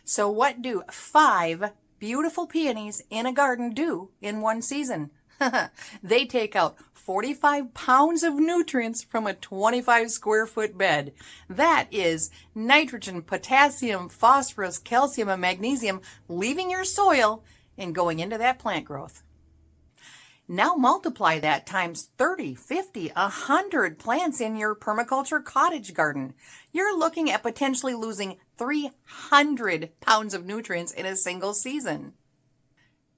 So what do 5 beautiful peonies in a garden do in one season? They take out 45 pounds of nutrients from a 25 square foot bed. That is nitrogen, potassium, phosphorus, calcium, and magnesium leaving your soil and going into that plant growth. Now multiply that times 30, 50, 100 plants in your permaculture cottage garden. You're looking at potentially losing 300 pounds of nutrients in a single season.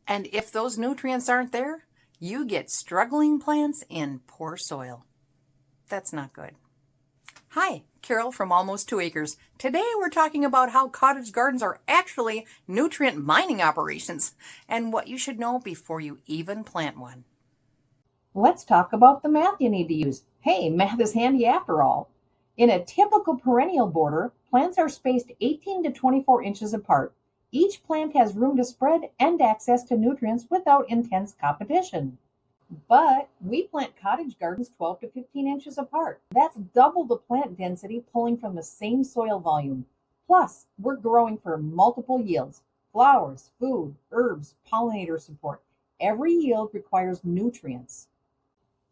And if those nutrients aren't there, you get struggling plants in poor soil. That's not good. Hi, Carol from Almost 2 Acres. Today we're talking about how cottage gardens are actually nutrient mining operations and what you should know before you even plant one. Let's talk about the math you need to use. Hey, math is handy after all. In a typical perennial border, plants are spaced 18 to 24 inches apart. Each plant has room to spread and access to nutrients without intense competition. But we plant cottage gardens 12 to 15 inches apart. That's double the plant density pulling from the same soil volume. Plus, we're growing for multiple yields: flowers, food, herbs, pollinator support. Every yield requires nutrients.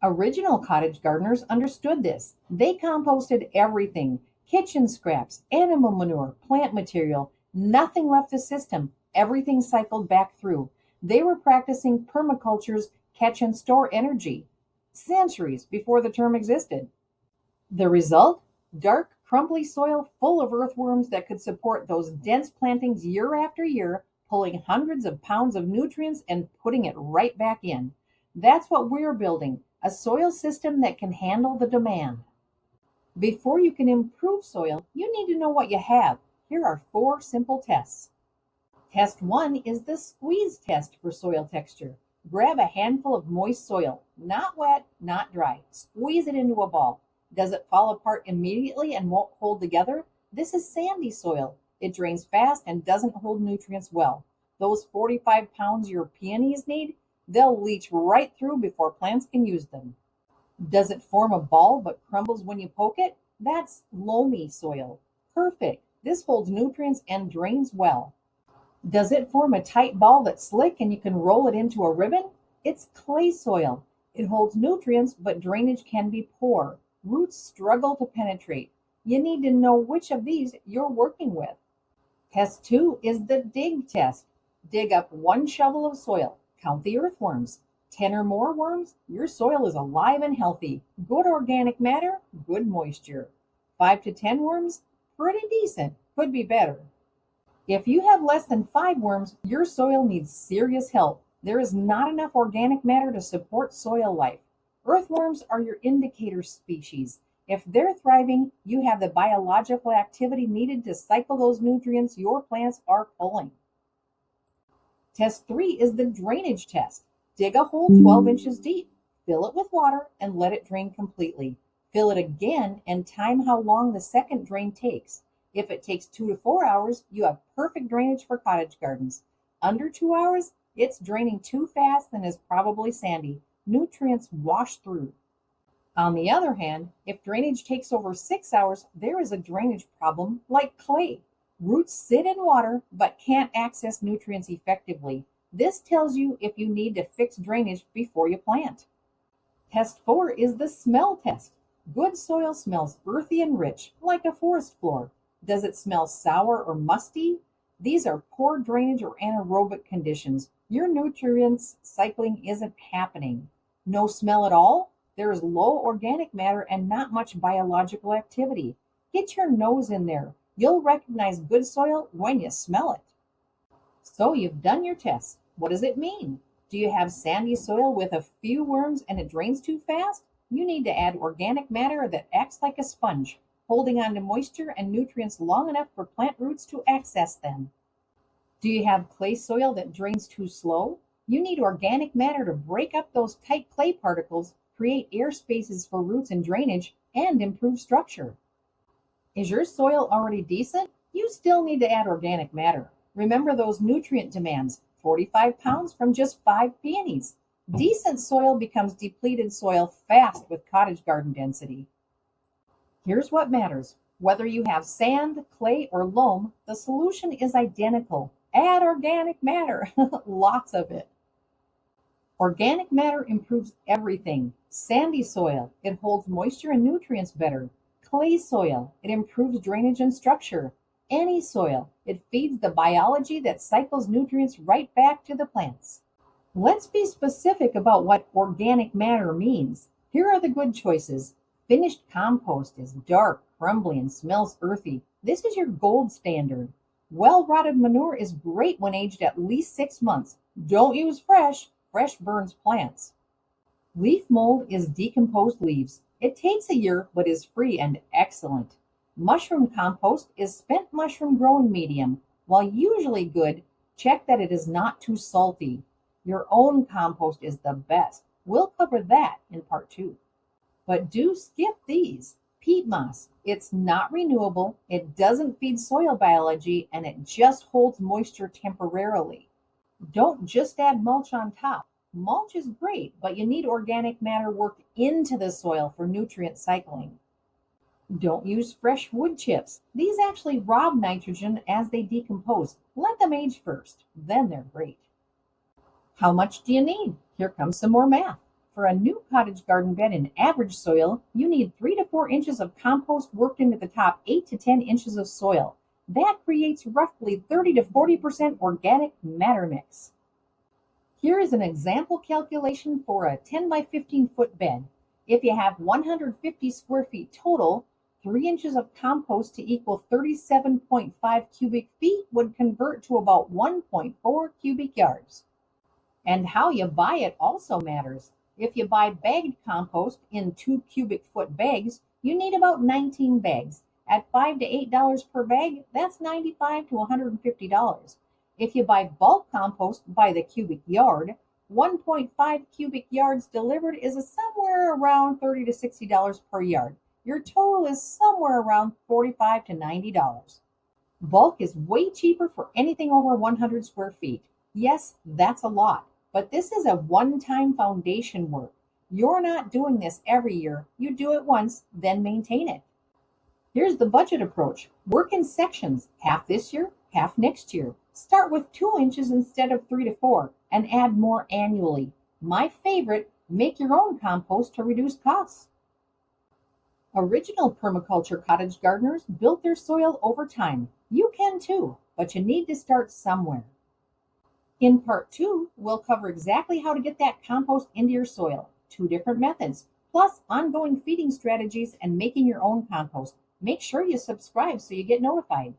Original cottage gardeners understood this. They composted everything: kitchen scraps, animal manure, plant material. Nothing left the system. Everything cycled back through. They were practicing permaculture's catch and store energy centuries before the term existed. The result? Dark, crumbly soil full of earthworms that could support those dense plantings year after year, pulling hundreds of pounds of nutrients and putting it right back in. That's what we're building: a soil system that can handle the demand. Before you can improve soil, you need to know what you have. Here are 4 simple tests. Test 1 is the squeeze test for soil texture. Grab a handful of moist soil, not wet, not dry. Squeeze it into a ball. Does it fall apart immediately and won't hold together? This is sandy soil. It drains fast and doesn't hold nutrients well. Those 45 pounds your peonies need, they'll leach right through before plants can use them. Does it form a ball but crumbles when you poke it? That's loamy soil. Perfect. This holds nutrients and drains well. Does it form a tight ball that's slick and you can roll it into a ribbon? It's clay soil. It holds nutrients, but drainage can be poor. Roots struggle to penetrate. You need to know which of these you're working with. Test 2 is the dig test. Dig up 1 shovel of soil. Count the earthworms. 10 or more worms, your soil is alive and healthy. Good organic matter, good moisture. 5 to 10 worms, pretty decent, could be better. If you have less than 5 worms, your soil needs serious help. There is not enough organic matter to support soil life. Earthworms are your indicator species. If they're thriving, you have the biological activity needed to cycle those nutrients your plants are pulling. Test 3 is the drainage test. Dig a hole 12 inches deep. Fill it with water and let it drain completely. Fill it again and time how long the second drain takes. If it takes 2 to 4 hours, you have perfect drainage for cottage gardens. Under 2 hours, it's draining too fast and is probably sandy. Nutrients wash through. On the other hand, if drainage takes over 6 hours, there is a drainage problem like clay. Roots sit in water but can't access nutrients effectively. This tells you if you need to fix drainage before you plant. Test 4 is the smell test. Good soil smells earthy and rich, like a forest floor. Does it smell sour or musty? These are poor drainage or anaerobic conditions. Your nutrients cycling isn't happening. No smell at all? There is low organic matter and not much biological activity. Get your nose in there. You'll recognize good soil when you smell it. So you've done your test. What does it mean? Do you have sandy soil with a few worms and it drains too fast? You need to add organic matter that acts like a sponge, holding on to moisture and nutrients long enough for plant roots to access them. Do you have clay soil that drains too slow? You need organic matter to break up those tight clay particles, create air spaces for roots and drainage, and improve structure. Is your soil already decent? You still need to add organic matter. Remember those nutrient demands: 45 pounds from just 5 peonies. Decent soil becomes depleted soil fast with cottage garden density. Here's what matters. Whether you have sand, clay, or loam, the solution is identical. Add organic matter, lots of it. Organic matter improves everything. Sandy soil, it holds moisture and nutrients better. Clay soil, it improves drainage and structure. Any soil, it feeds the biology that cycles nutrients right back to the plants. Let's be specific about what organic matter means. Here are the good choices. Finished compost is dark, crumbly, and smells earthy. This is your gold standard. Well-rotted manure is great when aged at least 6 months. Don't use fresh. Fresh burns plants. Leaf mold is decomposed leaves. It takes a year but is free and excellent. Mushroom compost is spent mushroom growing medium. While usually good, check that it is not too salty. Your own compost is the best. We'll cover that in part 2. But do skip these. Peat moss. It's not renewable, it doesn't feed soil biology, and it just holds moisture temporarily. Don't just add mulch on top. Mulch is great, but you need organic matter worked into the soil for nutrient cycling. Don't use fresh wood chips. These actually rob nitrogen as they decompose. Let them age first, then they're great. How much do you need? Here comes some more math. For a new cottage garden bed in average soil, you need 3 to 4 inches of compost worked into the top 8 to 10 inches of soil. That creates roughly 30 to 40% organic matter mix. Here is an example calculation for a 10 by 15 foot bed. If you have 150 square feet total, 3 inches of compost to equal 37.5 cubic feet would convert to about 1.4 cubic yards. And how you buy it also matters. If you buy bagged compost in 2 cubic foot bags, you need about 19 bags. At $5 to $8 per bag, that's $95 to $150. If you buy bulk compost by the cubic yard, 1.5 cubic yards delivered is somewhere around $30 to $60 per yard. Your total is somewhere around $45 to $90. Bulk is way cheaper for anything over 100 square feet. Yes, that's a lot, but this is a one-time foundation work. You're not doing this every year. You do it once, then maintain it. Here's the budget approach. Work in sections, half this year, half next year. Start with 2 inches instead of 3 to 4 and add more annually. My favorite, make your own compost to reduce costs. Original permaculture cottage gardeners built their soil over time. You can too, but you need to start somewhere. In part 2, we'll cover exactly how to get that compost into your soil. 2 different methods, plus ongoing feeding strategies and making your own compost. Make sure you subscribe so you get notified.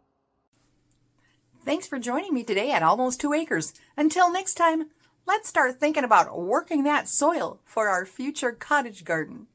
Thanks for joining me today at Almost 2 Acres. Until next time, let's start thinking about working that soil for our future cottage garden.